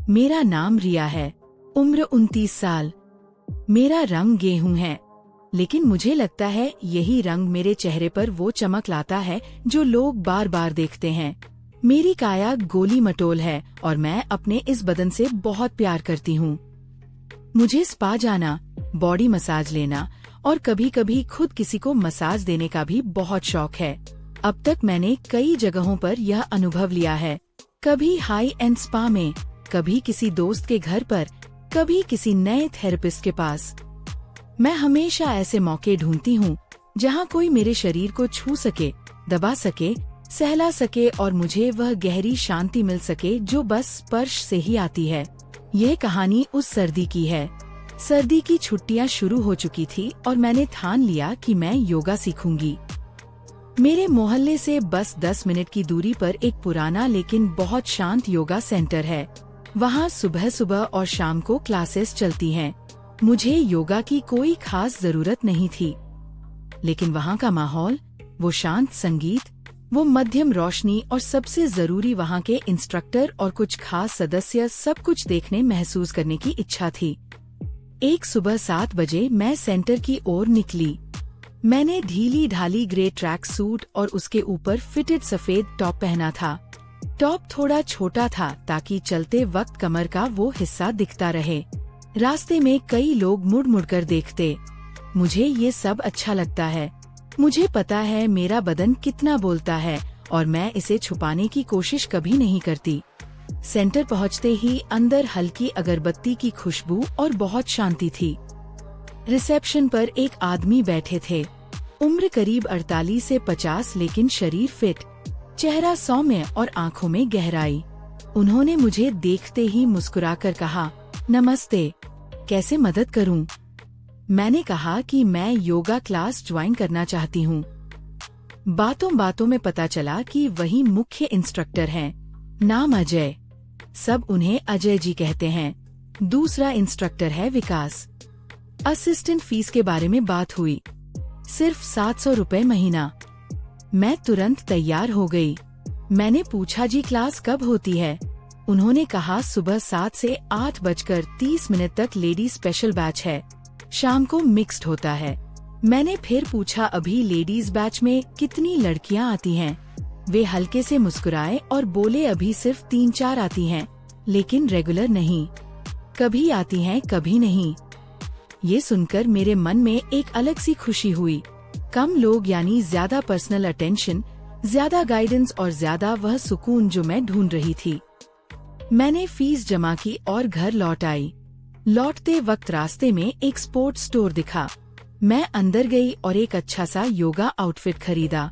मेरा नाम रिया है, उम्र 29 साल। मेरा रंग गेहूं है, लेकिन मुझे लगता है यही रंग मेरे चेहरे पर वो चमक लाता है जो लोग बार बार देखते हैं। मेरी काया गोली मटोल है और मैं अपने इस बदन से बहुत प्यार करती हूँ। मुझे स्पा जाना, बॉडी मसाज लेना और कभी कभी खुद किसी को मसाज देने का भी बहुत शौक है। अब तक मैंने कई जगहों पर यह अनुभव लिया है, कभी हाई एंड स्पा में, कभी किसी दोस्त के घर पर, कभी किसी नए थेरेपिस्ट के पास। मैं हमेशा ऐसे मौके ढूंढती हूँ जहाँ कोई मेरे शरीर को छू सके, दबा सके, सहला सके और मुझे वह गहरी शांति मिल सके जो बस स्पर्श से ही आती है। यह कहानी उस सर्दी की है। सर्दी की छुट्टियां शुरू हो चुकी थी और मैंने ठान लिया कि मैं योगा सीखूंगी। मेरे मोहल्ले से बस 10 मिनट की दूरी पर एक पुराना लेकिन बहुत शांत योगा सेंटर है। वहाँ सुबह सुबह और शाम को क्लासेस चलती हैं। मुझे योगा की कोई खास जरूरत नहीं थी, लेकिन वहाँ का माहौल, वो शांत संगीत, वो मध्यम रोशनी और सबसे जरूरी वहाँ के इंस्ट्रक्टर और कुछ खास सदस्य, सब कुछ देखने महसूस करने की इच्छा थी। एक सुबह 7 बजे मैं सेंटर की ओर निकली। मैंने ढीली ढाली ग्रे ट्रैक सूट और उसके ऊपर फिटेड सफेद टॉप पहना था। टॉप थोड़ा छोटा था ताकि चलते वक्त कमर का वो हिस्सा दिखता रहे। रास्ते में कई लोग मुड़ मुड़ कर देखते। मुझे ये सब अच्छा लगता है। मुझे पता है मेरा बदन कितना बोलता है और मैं इसे छुपाने की कोशिश कभी नहीं करती। सेंटर पहुंचते ही अंदर हल्की अगरबत्ती की खुशबू और बहुत शांति थी। रिसेप्शन पर एक आदमी बैठे थे। उम्र करीब 48 से 50, लेकिन शरीर फिट, चेहरा सौम्य और आंखों में गहराई। उन्होंने मुझे देखते ही मुस्कुराकर कहा, नमस्ते, कैसे मदद करूं? मैंने कहा कि मैं योगा क्लास ज्वाइन करना चाहती हूँ। बातों बातों में पता चला कि वही मुख्य इंस्ट्रक्टर हैं। नाम अजय, सब उन्हें अजय जी कहते हैं। दूसरा इंस्ट्रक्टर है विकास। असिस्टेंट फीस के बारे में बात हुई, सिर्फ 700 रुपए महीना। मैं तुरंत तैयार हो गई। मैंने पूछा, जी क्लास कब होती है? उन्होंने कहा, सुबह 7 से 8:30 तक लेडी स्पेशल बैच है, शाम को मिक्स्ड होता है। मैंने फिर पूछा, अभी लेडीज बैच में कितनी लड़कियां आती हैं? वे हल्के से मुस्कुराए और बोले, अभी सिर्फ 3-4 आती हैं, लेकिन रेगुलर नहीं। कभी आती हैं, कभी नहीं। ये सुनकर मेरे मन में एक अलग सी खुशी हुई। कम लोग यानी ज्यादा पर्सनल अटेंशन, ज्यादा गाइडेंस और ज्यादा वह सुकून जो मैं ढूंढ रही थी। मैंने फीस जमा की और घर लौट आई। लौटते वक्त रास्ते में एक स्पोर्ट्स स्टोर दिखा। मैं अंदर गई और एक अच्छा सा योगा आउटफिट खरीदा,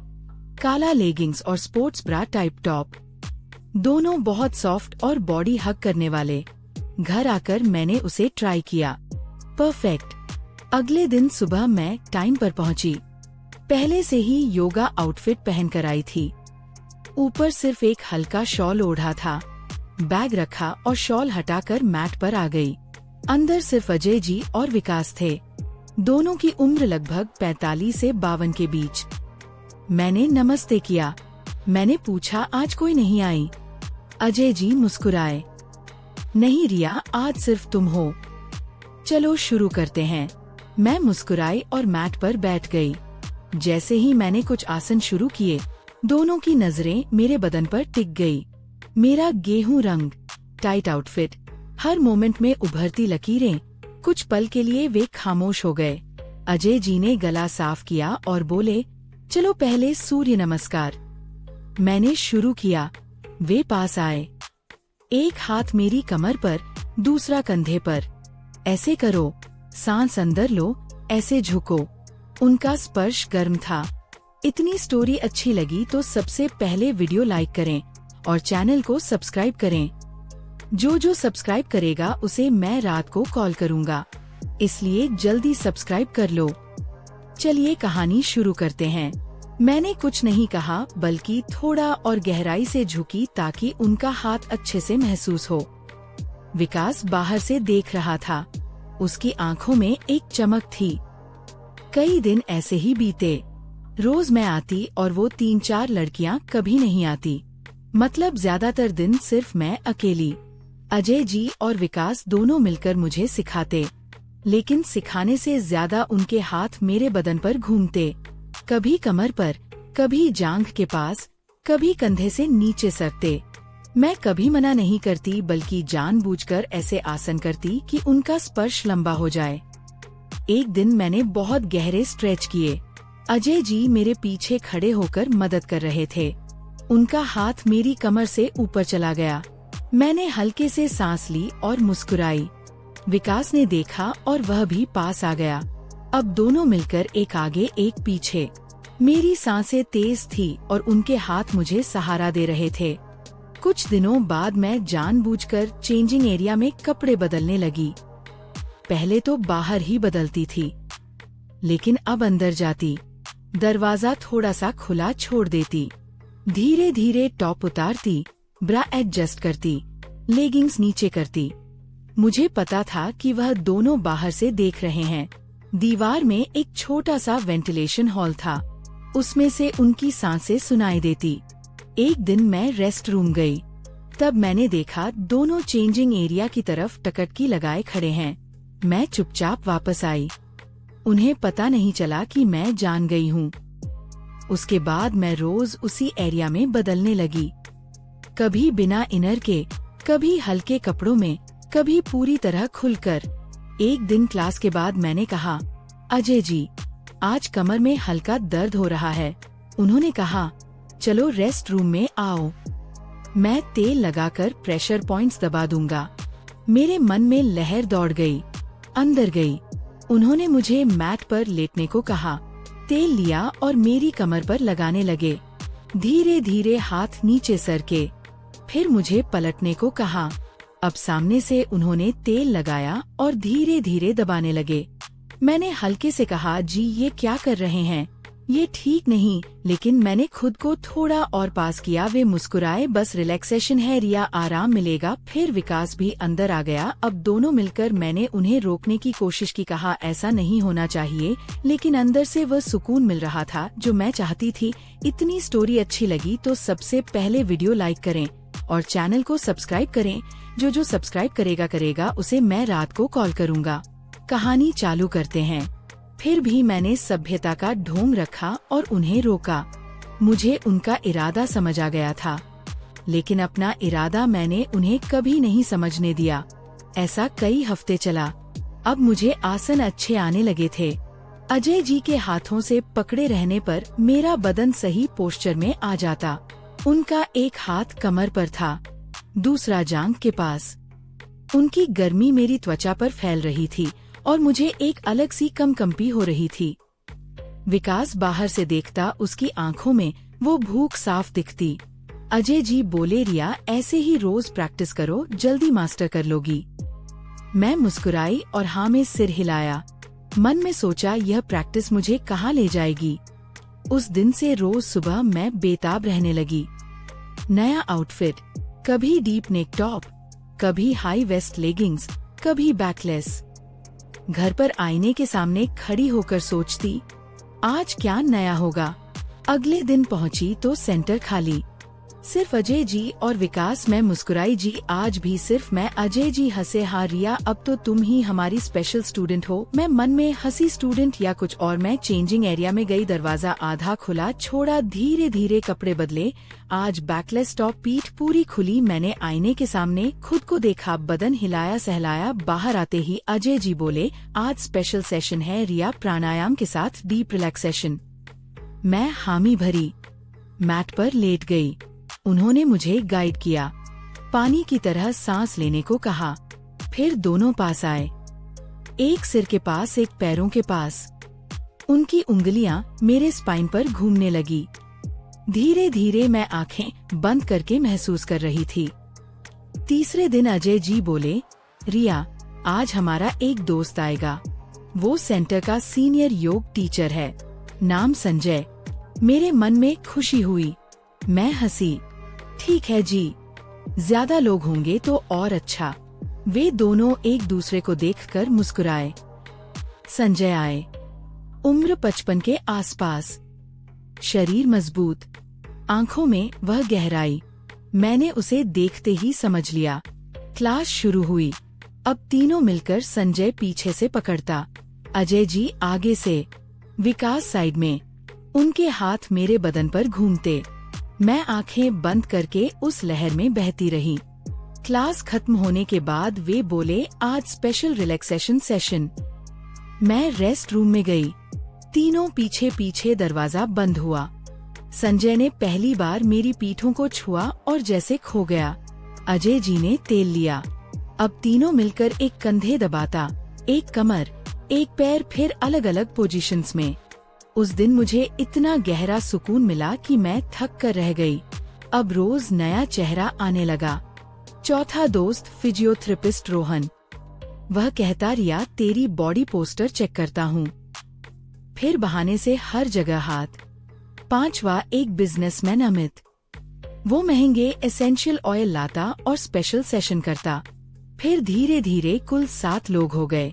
काला लेगिंग्स और स्पोर्ट्स ब्रा टाइप टॉप, दोनों बहुत सॉफ्ट और बॉडी हग करने वाले। घर आकर मैंने उसे ट्राई किया, परफेक्ट। अगले दिन सुबह मैं टाइम पर पहुंची। पहले से ही योगा आउटफिट पहन कर आई थी। ऊपर सिर्फ एक हल्का शॉल ओढ़ा था। बैग रखा और शॉल हटाकर मैट पर आ गई। अंदर सिर्फ अजय जी और विकास थे। दोनों की उम्र लगभग 45 से 52 के बीच। मैंने नमस्ते किया। मैंने पूछा, आज कोई नहीं आई? अजय जी मुस्कुराए, नहीं रिया, आज सिर्फ तुम हो। चलो शुरू करते हैं। मैं मुस्कुराई और मैट पर बैठ गई। जैसे ही मैंने कुछ आसन शुरू किए, दोनों की नजरें मेरे बदन पर टिक गई। मेरा गेहूं रंग, टाइट आउटफिट, हर मोमेंट में उभरती लकीरें। कुछ पल के लिए वे खामोश हो गए। अजय जी ने गला साफ किया और बोले, चलो पहले सूर्य नमस्कार। मैंने शुरू किया। वे पास आए। एक हाथ मेरी कमर पर, दूसरा कंधे पर। ऐसे करो, सांस अंदर लो, ऐसे झुको। उनका स्पर्श गर्म था। इतनी स्टोरी अच्छी लगी तो सबसे पहले वीडियो लाइक करें और चैनल को सब्सक्राइब करें। जो सब्सक्राइब करेगा उसे मैं रात को कॉल करूँगा, इसलिए जल्दी सब्सक्राइब कर लो। चलिए कहानी शुरू करते हैं। मैंने कुछ नहीं कहा, बल्कि थोड़ा और गहराई से झुकी ताकि उनका हाथ अच्छे से महसूस हो। विकास बाहर से देख रहा था। उसकी आंखों में एक चमक थी। कई दिन ऐसे ही बीते। रोज मैं आती और वो 3-4 लड़कियां कभी नहीं आती। मतलब ज्यादातर दिन सिर्फ मैं अकेली। अजय जी और विकास दोनों मिलकर मुझे सिखाते, लेकिन सिखाने से ज्यादा उनके हाथ मेरे बदन पर घूमते, कभी कमर पर, कभी जांघ के पास, कभी कंधे से नीचे सरकते। मैं कभी मना नहीं करती, बल्कि जानबूझकर ऐसे आसन करती कि उनका स्पर्श लंबा हो जाए। एक दिन मैंने बहुत गहरे स्ट्रेच किए। अजय जी मेरे पीछे खड़े होकर मदद कर रहे थे। उनका हाथ मेरी कमर से ऊपर चला गया। मैंने हल्के से सांस ली और मुस्कुराई। विकास ने देखा और वह भी पास आ गया। अब दोनों मिलकर एक आगे एक पीछे। मेरी सांसें तेज थी और उनके हाथ मुझे सहारा दे रहे थे। कुछ दिनों बाद मैं जानबूझकर चेंजिंग एरिया में कपड़े बदलने लगी। पहले तो बाहर ही बदलती थी, लेकिन अब अंदर जाती, दरवाजा थोड़ा सा खुला छोड़ देती, धीरे धीरे टॉप उतारती, ब्रा एडजस्ट करती, लेगिंग्स नीचे करती। मुझे पता था कि वह दोनों बाहर से देख रहे हैं। दीवार में एक छोटा सा वेंटिलेशन हॉल था, उसमें से उनकी सांसें सुनाई देती। एक दिन मैं रेस्ट रूम गई, तब मैंने देखा दोनों चेंजिंग एरिया की तरफ टकटकी लगाए खड़े हैं। मैं चुपचाप वापस आई। उन्हें पता नहीं चला कि मैं जान गई हूँ। उसके बाद मैं रोज उसी एरिया में बदलने लगी, कभी बिना इनर के, कभी हल्के कपड़ों में, कभी पूरी तरह खुलकर। एक दिन क्लास के बाद मैंने कहा, अजय जी, आज कमर में हल्का दर्द हो रहा है। उन्होंने कहा, चलो रेस्ट रूम में आओ, मैं तेल लगाकर प्रेशर पॉइंट्स दबा दूंगा। मेरे मन में लहर दौड़ गई, अंदर गई। उन्होंने मुझे मैट पर लेटने को कहा, तेल लिया और मेरी कमर पर लगाने लगे। धीरे धीरे हाथ नीचे सरके, फिर मुझे पलटने को कहा। अब सामने से उन्होंने तेल लगाया और धीरे धीरे दबाने लगे। मैंने हल्के से कहा, जी ये क्या कर रहे हैं, ये ठीक नहीं। लेकिन मैंने खुद को थोड़ा और पास किया। वे मुस्कुराए, बस रिलैक्सेशन है रिया, आराम मिलेगा। फिर विकास भी अंदर आ गया। अब दोनों मिलकर मैंने उन्हें रोकने की कोशिश की, कहा ऐसा नहीं होना चाहिए, लेकिन अंदर से वह सुकून मिल रहा था जो मैं चाहती थी। इतनी स्टोरी अच्छी लगी तो सबसे पहले वीडियो लाइक करें और चैनल को सब्सक्राइब करें। जो सब्सक्राइब करेगा उसे मैं रात को कॉल करूँगा। कहानी चालू करते हैं। फिर भी मैंने सभ्यता का ढोंग रखा और उन्हें रोका। मुझे उनका इरादा समझ आ गया था, लेकिन अपना इरादा मैंने उन्हें कभी नहीं समझने दिया। ऐसा कई हफ्ते चला। अब मुझे आसन अच्छे आने लगे थे। अजय जी के हाथों से पकड़े रहने पर मेरा बदन सही पोस्चर में आ जाता। उनका एक हाथ कमर पर था, दूसरा जांघ के पास। उनकी गर्मी मेरी त्वचा पर फैल रही थी और मुझे एक अलग सी कंपी हो रही थी। विकास बाहर से देखता, उसकी आंखों में वो भूख साफ दिखती। अजय जी बोले, रिया ऐसे ही रोज प्रैक्टिस करो, जल्दी मास्टर कर लोगी। मैं मुस्कुराई और हाँ में सिर हिलाया। मन में सोचा, यह प्रैक्टिस मुझे कहाँ ले जाएगी। उस दिन से रोज सुबह मैं बेताब रहने लगी। नया आउटफिट, कभी डीप नेक टॉप, कभी हाई वेस्ट लेगिंग्स, कभी बैकलेस। घर पर आईने के सामने खड़ी होकर सोचती, आज क्या नया होगा। अगले दिन पहुंची तो सेंटर खाली, सिर्फ अजय जी और विकास। मैं मुस्कुराई, जी आज भी सिर्फ मैं। अजय जी हंसे, हाँ रिया अब तो तुम ही हमारी स्पेशल स्टूडेंट हो। मैं मन में हंसी, स्टूडेंट या कुछ और। मैं चेंजिंग एरिया में गई, दरवाजा आधा खुला छोड़ा, धीरे धीरे कपड़े बदले। आज बैकलेस टॉप, पीठ पूरी खुली। मैंने आईने के सामने खुद को देखा, बदन हिलाया सहलाया। बाहर आते ही अजय जी बोले, आज स्पेशल सेशन है रिया, प्राणायाम के साथ डीप रिलैक्सेशन। मैं हामी भरी, मैट पर लेट गई। उन्होंने मुझे गाइड किया, पानी की तरह सांस लेने को कहा। फिर दोनों पास आए, एक सिर के पास, एक पैरों के पास। उनकी उंगलियां मेरे स्पाइन पर घूमने लगी। धीरे धीरे मैं आंखें बंद करके महसूस कर रही थी। तीसरे दिन अजय जी बोले, रिया आज हमारा एक दोस्त आएगा। वो सेंटर का सीनियर योग टीचर है, नाम संजय। मेरे मन में खुशी हुई, मैं हंसी। ठीक है जी, ज्यादा लोग होंगे तो और अच्छा। वे दोनों एक दूसरे को देखकर मुस्कुराए। संजय आए, उम्र 55 के आसपास, शरीर मजबूत, आंखों में वह गहराई। मैंने उसे देखते ही समझ लिया, क्लास शुरू हुई। अब तीनों मिलकर संजय पीछे से पकड़ता, अजय जी आगे से, विकास साइड में। उनके हाथ मेरे बदन पर घूमते। मैं आंखें बंद करके उस लहर में बहती रही। क्लास खत्म होने के बाद वे बोले, आज स्पेशल रिलैक्सेशन सेशन। मैं रेस्ट रूम में गई। तीनों पीछे पीछे दरवाजा बंद हुआ। संजय ने पहली बार मेरी पीठों को छुआ और जैसे खो गया। अजय जी ने तेल लिया। अब तीनों मिलकर एक कंधे दबाता, एक कमर, एक पैर, फिर अलग अलग पोजीशंस में। उस दिन मुझे इतना गहरा सुकून मिला कि मैं थक कर रह गई। अब रोज नया चेहरा आने लगा। चौथा दोस्त फिजियोथेरेपिस्ट रोहन। वह कहता, रिया तेरी बॉडी पोस्टर चेक करता हूँ। फिर बहाने से हर जगह हाथ। पांचवा एक बिजनेसमैन अमित। वो महंगे एसेंशियल ऑयल लाता और स्पेशल सेशन करता। फिर धीरे धीरे कुल 7 लोग हो गए,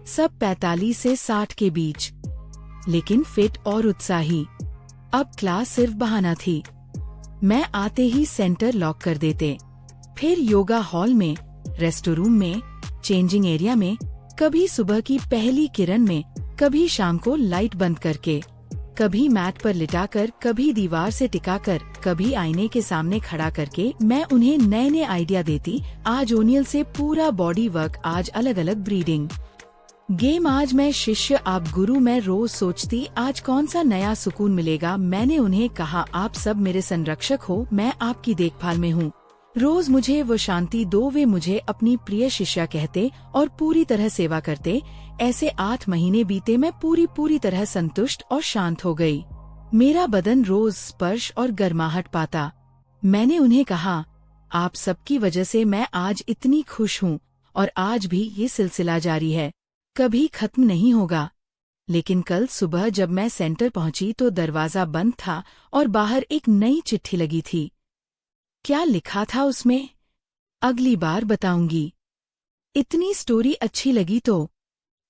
सब 45 से 60 के बीच, लेकिन फिट और उत्साही। अब क्लास सिर्फ बहाना थी। मैं आते ही सेंटर लॉक कर देते। फिर योगा हॉल में, रेस्टोरूम में, चेंजिंग एरिया में, कभी सुबह की पहली किरण में, कभी शाम को लाइट बंद करके, कभी मैट पर लिटाकर, कभी दीवार से टिकाकर, कभी आईने के सामने खड़ा करके मैं उन्हें नए नए आइडिया देती। आज ओनियल से पूरा बॉडी वर्क, आज अलग अलग ब्रीडिंग गेम, आज मैं शिष्य आप गुरु। मैं रोज सोचती आज कौन सा नया सुकून मिलेगा। मैंने उन्हें कहा, आप सब मेरे संरक्षक हो, मैं आपकी देखभाल में हूँ। रोज मुझे वो शांति दो। वे मुझे अपनी प्रिय शिष्या कहते और पूरी तरह सेवा करते। ऐसे 8 महीने बीते। मैं पूरी तरह संतुष्ट और शांत हो गई। मेरा बदन रोज स्पर्श और गर्माहट पाता। मैंने उन्हें कहा, आप सबकी वजह से मैं आज इतनी खुश हूँ और आज भी ये सिलसिला जारी है, कभी खत्म नहीं होगा। लेकिन कल सुबह जब मैं सेंटर पहुंची तो दरवाजा बंद था और बाहर एक नई चिट्ठी लगी थी। क्या लिखा था उसमें, अगली बार बताऊंगी। इतनी स्टोरी अच्छी लगी तो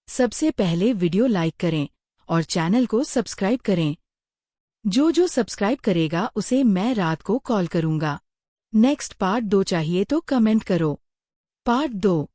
सबसे पहले वीडियो लाइक करें और चैनल को सब्सक्राइब करें। जो सब्सक्राइब करेगा उसे मैं रात को कॉल करूंगा। नेक्स्ट पार्ट 2 चाहिए तो कमेंट करो। पार्ट 2।